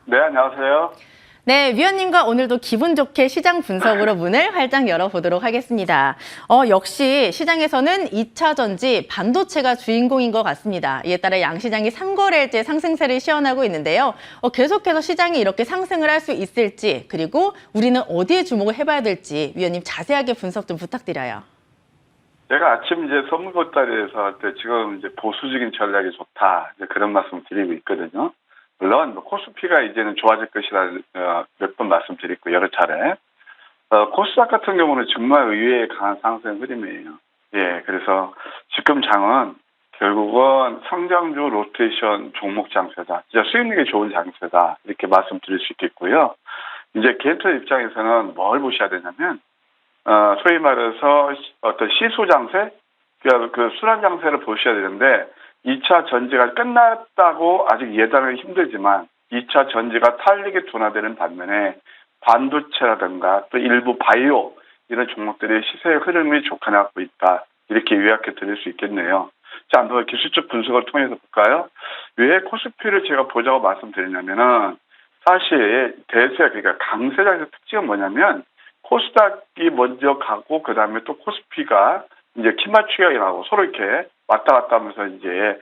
네, 안녕하세요. 네, 위원님과 오늘도 기분 좋게 시장 분석으로 문을 활짝 열어보도록 하겠습니다. 역시 시장에서는 2차 전지 반도체가 주인공인 것 같습니다. 이에 따라 양시장이 3거래일째 상승세를 시현하고 있는데요. 계속해서 시장이 이렇게 상승을 할 수 있을지, 그리고 우리는 어디에 주목을 해봐야 될지 위원님 자세하게 분석 좀 부탁드려요. 제가 아침 이제 선물보따리에서 할 때 지금 이제 보수적인 전략이 좋다. 이제 그런 말씀 드리고 있거든요. 물론 코스피가 이제는 좋아질 것이라 몇 번 말씀드렸고 여러 차례. 코스닥 같은 경우는 정말 의외의 강한 상승 흐름이에요. 예, 그래서 지금 장은 결국은 성장주 로테이션 종목 장세다. 진짜 수익률이 좋은 장세다. 이렇게 말씀드릴 수 있겠고요. 이제 개인투자 입장에서는 뭘 보셔야 되냐면 소위 말해서 어떤 시수 장세, 그 순환 장세를 보셔야 되는데 2차 전지가 끝났다고 아직 예단하기 힘들지만 2차 전지가 탄력이 둔화되는 반면에 반도체라든가 또 일부 바이오 이런 종목들의 시세의 흐름이 좋아지고 있다. 이렇게 요약해 드릴 수 있겠네요. 자, 한번 기술적 분석을 통해서 볼까요? 왜 코스피를 제가 보자고 말씀드리냐면은 사실 대세, 그러니까 강세장의 특징은 뭐냐면 코스닥이 먼저 가고 그다음에 또 코스피가 이제 키 맞추기가 일어나고 서로 이렇게 왔다 갔다 하면서 이제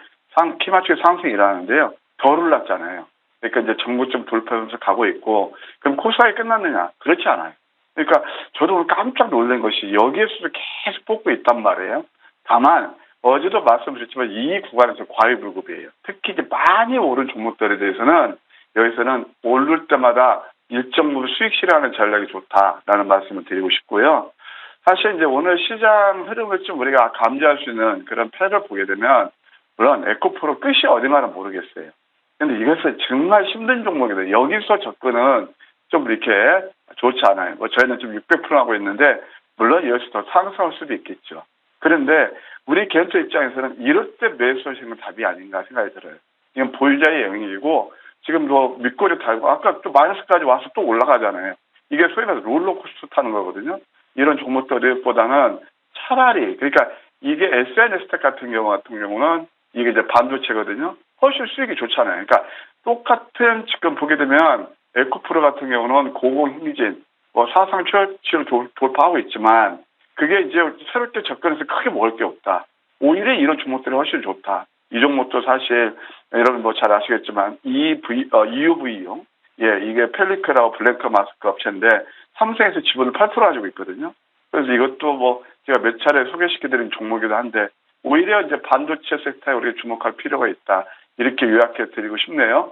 키 맞추기 상승이 일어나는데요. 덜 올랐잖아요. 그러니까 이제 정고점 돌파하면서 가고 있고 그럼 코스닥이 끝났느냐? 그렇지 않아요. 그러니까 저도 오늘 깜짝 놀란 것이 여기에서도 계속 뽑고 있단 말이에요. 다만 어제도 말씀드렸지만 이 구간에서 과유불급이에요. 특히 이제 많이 오른 종목들에 대해서는 여기서는 오를 때마다 일정 부분 수익 실현하는 전략이 좋다라는 말씀을 드리고 싶고요. 사실 이제 오늘 시장 흐름을 좀 우리가 감지할 수 있는 그런 패를 보게 되면 물론 에코프로 끝이 어디마는 모르겠어요. 근데 이것은 정말 힘든 종목이다. 여기서 접근은 좀 이렇게 좋지 않아요. 뭐 저희는 지금 600% 하고 있는데 물론 여기서 더 상승할 수도 있겠죠. 그런데 우리 개인투자 입장에서는 이럴 때 매수하시는 건 답이 아닌가 생각이 들어요. 이건 보유자의 영역이고 지금 뭐 밑거리 달고 아까 또 마이너스까지 와서 또 올라가잖아요. 이게 소위 말해서 롤러코스터 타는 거거든요. 이런 종목들보다는 차라리 그러니까 이게 SNS텍 같은 경우는 이게 이제 반도체거든요. 훨씬 수익이 좋잖아요. 그러니까 똑같은 지금 보게 되면 에코프로 같은 경우는 고공행진 뭐 사상 최저치를 돌파하고 있지만 그게 이제 새롭게 접근해서 크게 먹을 게 없다. 오히려 이런 종목들이 훨씬 좋다. 이 종목도 사실 여러분 뭐 잘 아시겠지만 EUV용 이게 펠리크라고 블랭크 마스크 업체인데 삼성에서 지분을 8% 가지고 있거든요. 그래서 이것도 뭐 제가 몇 차례 소개시켜드린 종목이기도 한데 오히려 이제 반도체 섹터에 우리가 주목할 필요가 있다. 이렇게 요약해 드리고 싶네요.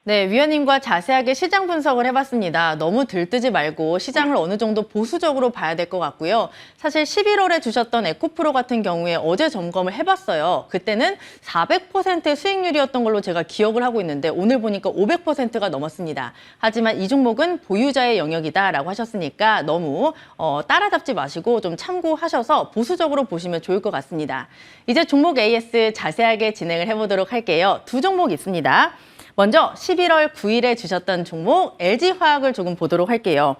네, 위원님과 자세하게 시장 분석을 해봤습니다. 너무 들뜨지 말고 시장을 어느 정도 보수적으로 봐야 될 것 같고요. 사실 11월에 주셨던 에코프로 같은 경우에 어제 점검을 해봤어요. 그때는 400%의 수익률이었던 걸로 제가 기억을 하고 있는데 오늘 보니까 500%가 넘었습니다. 하지만 이 종목은 보유자의 영역이다라고 하셨으니까 너무 따라잡지 마시고 좀 참고하셔서 보수적으로 보시면 좋을 것 같습니다. 이제 종목 AS 자세하게 진행을 해보도록 할게요. 두 종목 있습니다. 먼저 11월 9일에 주셨던 종목 LG화학을 조금 보도록 할게요.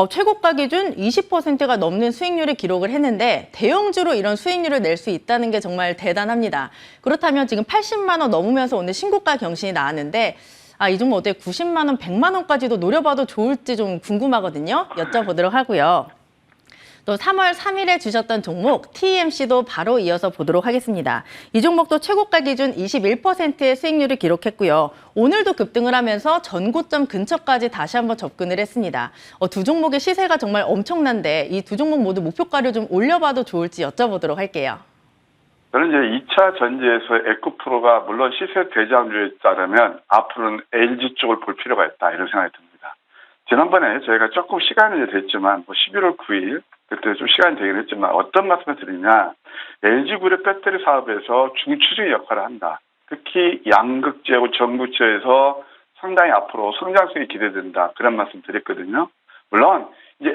최고가 기준 20%가 넘는 수익률을 기록을 했는데 대형주로 이런 수익률을 낼 수 있다는 게 정말 대단합니다. 그렇다면 지금 80만 원 넘으면서 오늘 신고가 경신이 나왔는데 이 종목 어때 90만 원, 100만 원까지도 노려봐도 좋을지 좀 궁금하거든요. 여쭤보도록 하고요. 또 3월 3일에 주셨던 종목 TMC도 바로 이어서 보도록 하겠습니다. 이 종목도 최고가 기준 21%의 수익률을 기록했고요. 오늘도 급등을 하면서 전고점 근처까지 다시 한번 접근을 했습니다. 두 종목의 시세가 정말 엄청난데 이 두 종목 모두 목표가를 좀 올려봐도 좋을지 여쭤보도록 할게요. 저는 이제 2차 전지에서 에코프로가 물론 시세 대장주에 따르면 앞으로는 LG 쪽을 볼 필요가 있다 이런 생각이 듭니다. 지난번에 저희가 조금 시간이 됐지만 11월 9일 그때 좀 시간이 되긴 했지만 어떤 말씀을 드리냐 LG그룹 배터리 사업에서 중추적 역할을 한다. 특히 양극재하고 전구체에서 상당히 앞으로 성장성이 기대된다. 그런 말씀 드렸거든요. 물론 이제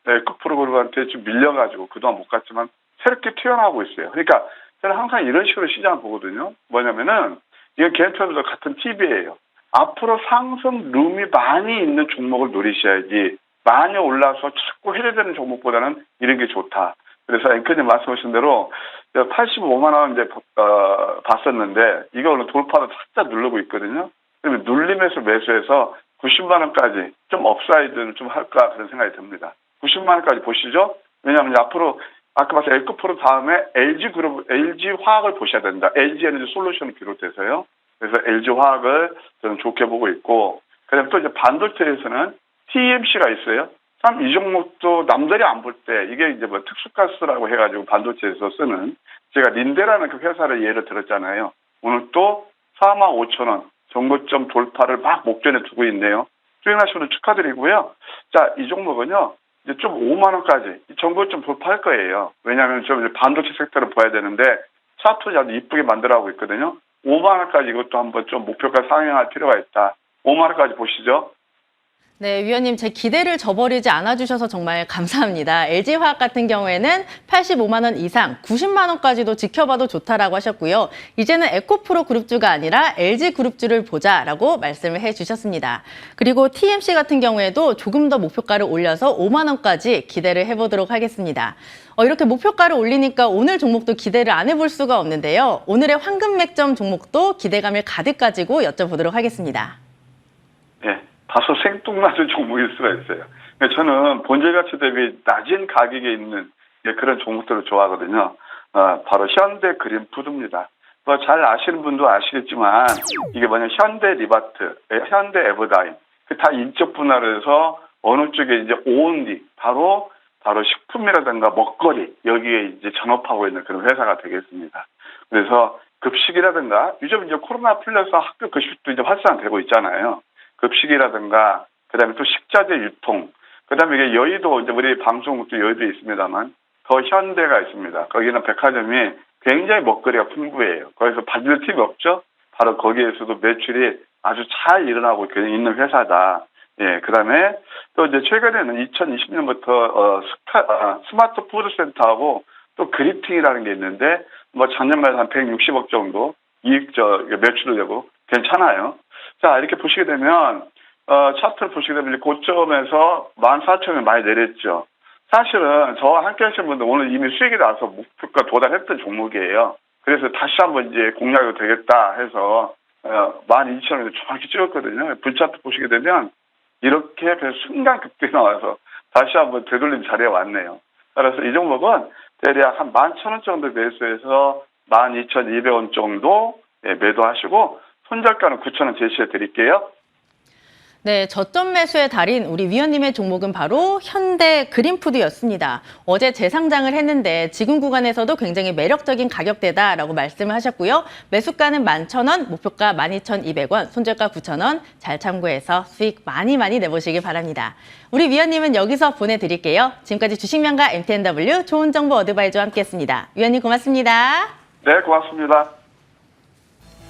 에코프로그룹한테 좀 밀려가지고 그동안 못 갔지만 새롭게 튀어나오고 있어요. 그러니까 저는 항상 이런 식으로 시장을 보거든요. 뭐냐면은 이건 개인투자도 같은 팁이에요. 앞으로 상승 룸이 많이 있는 종목을 노리셔야지 많이 올라서 자꾸 해제되는 종목보다는 이런 게 좋다. 그래서 앵커님 말씀하신 대로 85만 원 이제 봤었는데 이거 오늘 돌파도 살짝 누르고 있거든요. 그러면 눌림에서 매수해서 90만 원까지 좀 업사이드는 좀 할까 그런 생각이 듭니다. 90만 원까지 보시죠. 왜냐하면 앞으로 아까 말씀 에코프로 다음에 LG그룹, LG화학을 보셔야 된다. LG에너지 솔루션을 비롯해서요. 그래서 LG화학을 저는 좋게 보고 있고, 그다음에 또 이제 반도체에서는 TMC가 있어요. 참 이 종목도 남들이 안 볼 때 이게 이제 뭐 특수가스라고 해가지고 반도체에서 쓰는 제가 린데라는 그 회사를 예를 들었잖아요. 오늘 또 45,000원 정고점 돌파를 막 목전에 두고 있네요. 수행하시는 축하드리고요. 자, 이 종목은요. 이제 좀 5만 원까지 정고점 돌파할 거예요. 왜냐하면 좀 이제 반도체 섹터를 봐야 되는데 차트 아주 이쁘게 만들어가고 있거든요. 5만 원까지 이것도 한번 좀 목표가 상향할 필요가 있다. 5만 원까지 보시죠. 네, 위원님, 제 기대를 저버리지 않아주셔서 정말 감사합니다. LG화학 같은 경우에는 85만 원 이상, 90만 원까지도 지켜봐도 좋다라고 하셨고요. 이제는 에코프로 그룹주가 아니라 LG그룹주를 보자라고 말씀을 해주셨습니다. 그리고 TMC 같은 경우에도 조금 더 목표가를 올려서 5만 원까지 기대를 해보도록 하겠습니다. 이렇게 목표가를 올리니까 오늘 종목도 기대를 안 해볼 수가 없는데요. 오늘의 황금 맥점 종목도 기대감을 가득 가지고 여쭤보도록 하겠습니다. 네. 다소 생뚱맞은 종목일 수가 있어요. 저는 본질 가치 대비 낮은 가격에 있는 그런 종목들을 좋아하거든요. 바로 현대 그린푸드입니다. 잘 아시는 분도 아시겠지만 이게 뭐냐 현대 리바트, 현대 에버다임 다 인적 분할을 해서 어느 쪽에 이제 온리 바로 식품이라든가 먹거리 여기에 이제 전업하고 있는 그런 회사가 되겠습니다. 그래서 급식이라든가 요즘 이제 코로나 풀려서 학교 급식도 이제 활성화되고 있잖아요. 급식이라든가 그다음에 또 식자재 유통, 그다음에 이게 여의도 이제 우리 방송국도 여의도에 있습니다만 더 현대가 있습니다. 거기는 백화점이 굉장히 먹거리가 풍부해요. 거기서 빠질 틈이 없죠. 바로 거기에서도 매출이 아주 잘 일어나고 있는 회사다. 예, 그다음에 또 이제 최근에는 2020년부터 스마트 푸드 센터하고 또 그리팅이라는 게 있는데 뭐 작년말에 한 160억 정도 매출도 되고 괜찮아요. 자, 이렇게 보시게 되면, 차트를 보시게 되면, 이제 고점에서 14,000원 많이 내렸죠. 사실은 저와 함께 하신 분들 오늘 이미 수익이 나서 목표가 도달했던 종목이에요. 그래서 다시 한번 이제 공략이 되겠다 해서, 12,000원에 정확히 찍었거든요. 분차트 보시게 되면, 이렇게 순간 급등이 나와서 다시 한번 되돌림 자리에 왔네요. 따라서 이 종목은 대략 한 11,000원 정도 매수해서 12,200원 정도 매도하시고, 손절가는 9,000원 제시해 드릴게요. 네, 저점 매수의 달인 우리 위원님의 종목은 바로 현대 그린푸드였습니다. 어제 재상장을 했는데 지금 구간에서도 굉장히 매력적인 가격대다라고 말씀을 하셨고요. 매수가는 11,000원, 목표가 12,200원, 손절가 9,000원 잘 참고해서 수익 많이 내보시길 바랍니다. 우리 위원님은 여기서 보내드릴게요. 지금까지 주식명가 MTNW 좋은 정보 어드바이저와 함께했습니다. 위원님 고맙습니다. 네, 고맙습니다.